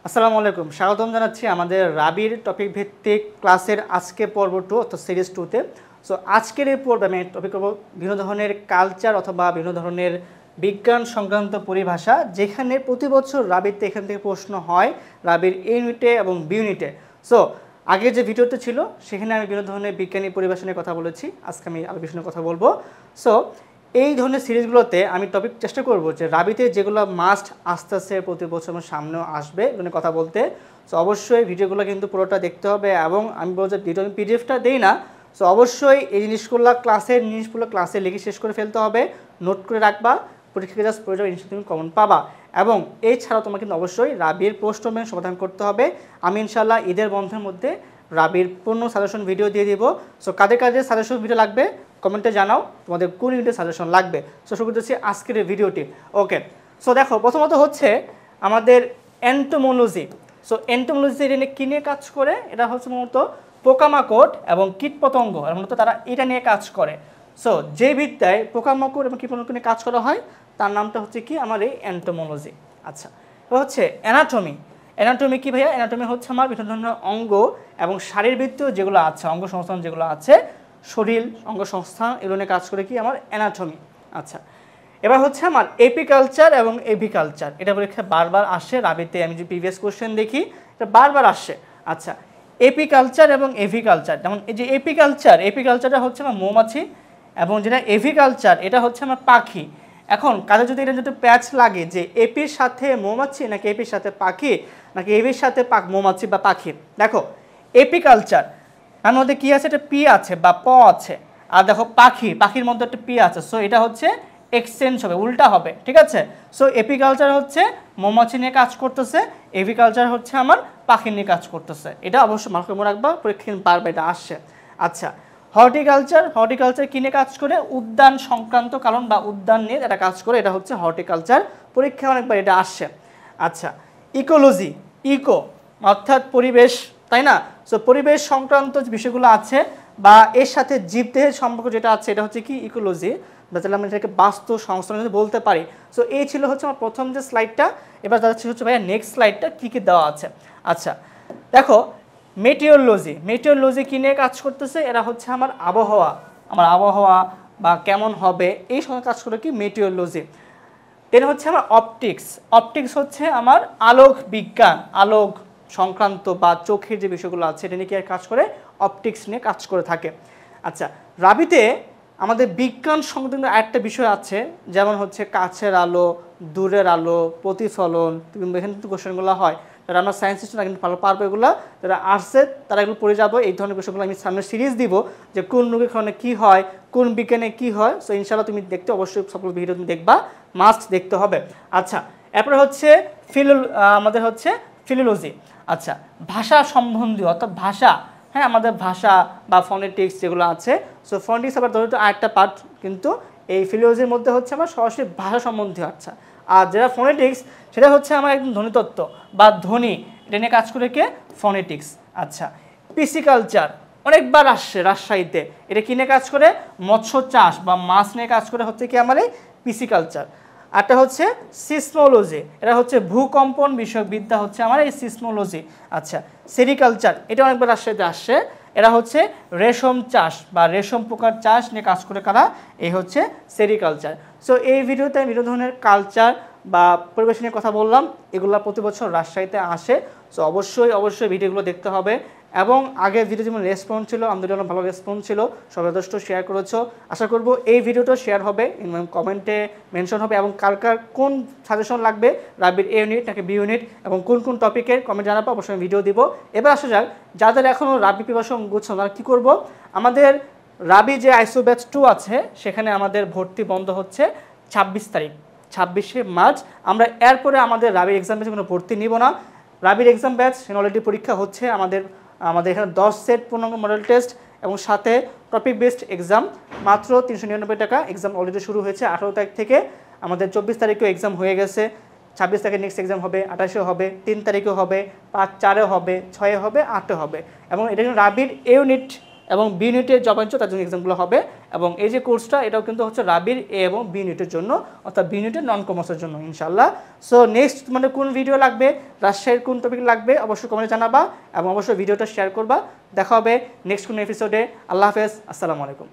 আসসালামু আলাইকুম, স্বাগতম জানাচ্ছি আমাদের রাবির টপিক ভিত্তিক ক্লাসের আজকে পর্ব 2 অর্থাৎ সিরিজ 2তে। সো আজকের এই পর্বে আমি টপিক করব বিভিন্ন ধরনের কালচার অথবা বিভিন্ন ধরনের বিজ্ঞান সংক্রান্ত পরিভাষা, যেখানে প্রতি বছর রাবিতে এখান থেকে প্রশ্ন হয় রাবির এ ইউনিটে এবং বি ইউনিটে। সো আগে যে ভিডিওতে ছিল সেখানে আমি বিভিন্ন ধরনের বিজ্ঞানী পরিভাষা নিয়ে কথা বলেছি, আজকে আমি আরও বিষয় নিয়ে কথা বলবো। সো এই ধরনের সিরিজগুলোতে আমি টপিক চেষ্টা করব যে রাবিতে যেগুলো মাস্ট আস্তে আস্তে প্রতি বছর আমার সামনেও আসবে এগুলো নিয়ে কথা বলতে। সো অবশ্যই ভিডিওগুলো কিন্তু পুরোটা দেখতে হবে, এবং আমি বলবো যে ভিডিও আমি পিডিএফটা দেই না। সো অবশ্যই এই জিনিসগুলো ক্লাসে লিখে শেষ করে ফেলতে হবে, নোট করে রাখবা, পরীক্ষাকে জাস্ট পড়ে যাবে, ইনশাআল্লাহ তুমি কমন পাবা। এবং এছাড়াও তোমাকে কিন্তু অবশ্যই রাবির প্রশ্ন ব্যাংক সমাধান করতে হবে। আমি ইনশাআল্লাহ ঈদের বন্ধের মধ্যে রাবির পূর্ণ সাজেশন ভিডিও দিয়ে দিব। সো কাদের কাদের সাজেশন ভিডিও লাগবে কমেন্টে জানাও, তোমাদের কোন ইউনিটের সাজেশন লাগবে। সো শুরু করতেছি আজকের এই ভিডিওটি। ওকে, সো দেখো প্রথমত হচ্ছে আমাদের এন্টোমোলজি। সো এন্টোমোলজি এটা নিয়ে কী নিয়ে কাজ করে? এটা হচ্ছে মূলত পোকামাকড় এবং কীটপতঙ্গ, এর মূলত তারা এটা নিয়ে কাজ করে। সো যে বিদ্যায় পোকামাকড় এবং কীটপতঙ্গ নিয়ে কাজ করা হয় তার নামটা হচ্ছে কি আমার এই এন্টোমোলজি। আচ্ছা, এবার হচ্ছে অ্যানাটমি। অ্যানাটমি কি ভাইয়া? অ্যানাটমি হচ্ছে আমার বিভিন্ন ধরনের অঙ্গ এবং শারীরবৃত্তীয় যেগুলো আছে, অঙ্গ সংস্থান যেগুলো আছে, শরীর অঙ্গ সংস্থান, এগুলো নিয়ে কাজ করে কি আমার অ্যানাটমি। আচ্ছা, এবার হচ্ছে আমার এপিকালচার এবং এভিকালচার। এটা পরীক্ষায় বারবার আসে রাবিতে, আমি যে প্রিভিয়াস কোশ্চেন দেখি এটা বারবার আসে। আচ্ছা, এপিকালচার এবং এভিকালচার, যেমন এই যে এপিকালচারটা হচ্ছে আমার মৌমাছি, এবং যেটা এভিকালচার এটা হচ্ছে আমার পাখি। এখন কাজে যদি এটা যদি প্যাচ লাগে যে এপির সাথে মৌমাছি নাকি এপির সাথে পাখি নাকি এভির সাথে মৌমাছি বা পাখি, দেখো এপিকালচার তার মধ্যে কী আছে? একটা পি আছে বা প আছে, আর দেখো পাখির মধ্যে একটা পি আছে। সো এটা হচ্ছে এক্সচেঞ্জ হবে, উল্টা হবে, ঠিক আছে? সো এপিকালচার হচ্ছে মৌমাছি নিয়ে কাজ করতেছে, এভিকালচার হচ্ছে আমার পাখি নিয়ে কাজ করতেছে। এটা অবশ্যই মাথায় মনে রাখবা, পরীক্ষা বারবার এটা আসছে। আচ্ছা, হর্টিকালচার কি নিয়ে কাজ করে? উদ্যান সংক্রান্ত কারণ বা উদ্যান নিয়ে এটা কাজ করে, এটা হচ্ছে হর্টিকালচার, পরীক্ষা অনেকবার এটা আসছে। আচ্ছা, ইকোলজি, অর্থাৎ পরিবেশ, তাই না? সো পরিবেশ সংক্রান্ত যে বিষয়গুলো আছে বা এর সাথে জীবদেহের সম্পর্ক যেটা আছে এটা হচ্ছে কি ইকোলজি, বা তাহলে আমরা এটাকে বাস্তু সংস্থান বলতে পারি। সো এই ছিল হচ্ছে আমার প্রথম যে স্লাইডটা। এবার যাচ্ছে হচ্ছে ভাইয়া নেক্সট স্লাইডটা কী কী দেওয়া আছে। আচ্ছা দেখো, মেটিওরোলজি কী নিয়ে কাজ করতেছে? এরা হচ্ছে আমার আবহাওয়া বা কেমন হবে এই সময় কাজ করে কি মেটিওরোলজি। দেন হচ্ছে আমার অপটিক্স হচ্ছে আমার আলোক বিজ্ঞান, আলোক সংক্রান্ত বা চোখের যে বিষয়গুলো আছে এটা নিয়ে কি কাজ করে? অপটিক্স নিয়ে কাজ করে থাকে। আচ্ছা, রাবিতে আমাদের বিজ্ঞান সংক্রান্ত একটা বিষয় আছে, যেমন হচ্ছে কাছের আলো, দূরের আলো, প্রতিফলন। তুমি এখানে কিন্তু কোশ্চেনগুলো হয়, যারা আমরা সায়েন্স স্টুডেন্ট কিন্তু ভালো পারবো এগুলো, যারা আর্টসের তারা এগুলো পড়ে যাবো। এই ধরনের বিষয়গুলো আমি সামনে সিরিজ দিব যে কোন রোগের কারণে কী হয়, কোন বিজ্ঞানে কী হয়। সো ইনশাআল্লাহ তুমি দেখতে অবশ্যই সকল ভিডিও তুমি দেখবা, মাস্ট দেখতে হবে। আচ্ছা, এরপরে হচ্ছে আমাদের হচ্ছে ফিলোলজি। আচ্ছা, ভাষা সম্বন্ধীয়, অর্থাৎ ভাষা, হ্যাঁ আমাদের ভাষা বা ফনেটিক্স যেগুলো আছে। সো ফনেটিক্স আবার ধরো আরেকটা পার্ট, কিন্তু এই ফিলোলজির মধ্যে হচ্ছে আমার সরাসরি ভাষা সম্বন্ধীয়। আচ্ছা, আর যেটা ফনেটিক্স সেটা হচ্ছে আমার একদম ধ্বনিতত্ত্ব বা ধ্বনি, এটা নিয়ে কাজ করে কে? ফনেটিক্স। আচ্ছা, পিসিকালচার অনেকবার আসছে রাজশাহীতে, এটা কি নিয়ে কাজ করে? মৎস্য চাষ বা মাছ নিয়ে কাজ করে হচ্ছে কি আমার এই পিসিকালচার। আরটা হচ্ছে সিসমোলজি, এটা হচ্ছে ভূকম্পন বিষয়ক বিদ্যা হচ্ছে আমার এই সিসমোলজি। আচ্ছা, সেরিকালচার এটা অনেকবার রাজশাহীতে আসছে, এরা হচ্ছে রেশম চাষ বা রেশম পোকার চাষ নিয়ে কাজ করে কারা? এই হচ্ছে সেরিকালচার। সো এই ভিডিওতে আমি বিভিন্ন ধরনের কালচার বা পরিবেশ নিয়ে কথা বললাম, এগুলো প্রতি বছর রাজশাহীতে আসে। সো অবশ্যই ভিডিওগুলো দেখতে হবে। এবং আগের ভিডিও যেমন রেসপন্স ছিল, আলহামদুলিল্লাহ ভালো রেসপন্স ছিল, সবাই যথেষ্ট শেয়ার করেছো। আশা করব এই ভিডিওটা শেয়ার হবে, কমেন্টে মেনশন হবে, এবং কার কোন সাজেশন লাগবে রাবির এ ইউনিট নাকি বি ইউনিট এবং কোন টপিকের কমেন্ট জানাবো, অবশ্যই ভিডিও দিব। এবার আসা যাক, যাদের এখনও রাবি প্রিপারেশন গুছছে তারা কী করব? আমাদের রাবি যে আইসো ব্যাচ 2 আছে সেখানে আমাদের ভর্তি বন্ধ হচ্ছে 26 তারিখ, 26শে মার্চ। আমরা এরপরে আমাদের রাবির এক্সাম ব্যাচে কোনো ভর্তি নিব না। রাবির এক্সাম ব্যাচ অলরেডি পরীক্ষা হচ্ছে, আমাদের এখানে 10 সেট পূর্ণাঙ্গ মডেল টেস্ট এবং সাথে টপিক বেসড এক্সাম, মাত্র 399 টাকা। এক্সাম অলরেডি শুরু হয়েছে 18 তারিখ থেকে, আমাদের 24 তারিখেও এক্সাম হয়ে গেছে, 26 তারিখে নেক্সট এক্সাম হবে, 28এও হবে, 3 তারিখেও হবে, 5, 4-এ হবে, 6-এ হবে, 8-এ হবে। এবং এটা রাবির এ ইউনিট এবং বি ইউনিটের জবাঞ্চ তার জন্য এক্সামগুলো হবে। এবং এই যে কোর্সটা এটাও কিন্তু হচ্ছে রাবির এ এবং বি ইউনিটের জন্য, অর্থাৎ বি ইউনিটের নন কমার্সের জন্য ইনশাল্লাহ। সো নেক্সট তোমাদের কোন ভিডিও লাগবে, রাজশাহীর কোন টপিক লাগবে অবশ্যই কমেন্টে জানাবা এবং অবশ্যই ভিডিওটা শেয়ার করবা। দেখা হবে নেক্সট কোন এপিসোডে। আল্লাহ হাফেজ, আসসালামু আলাইকুম।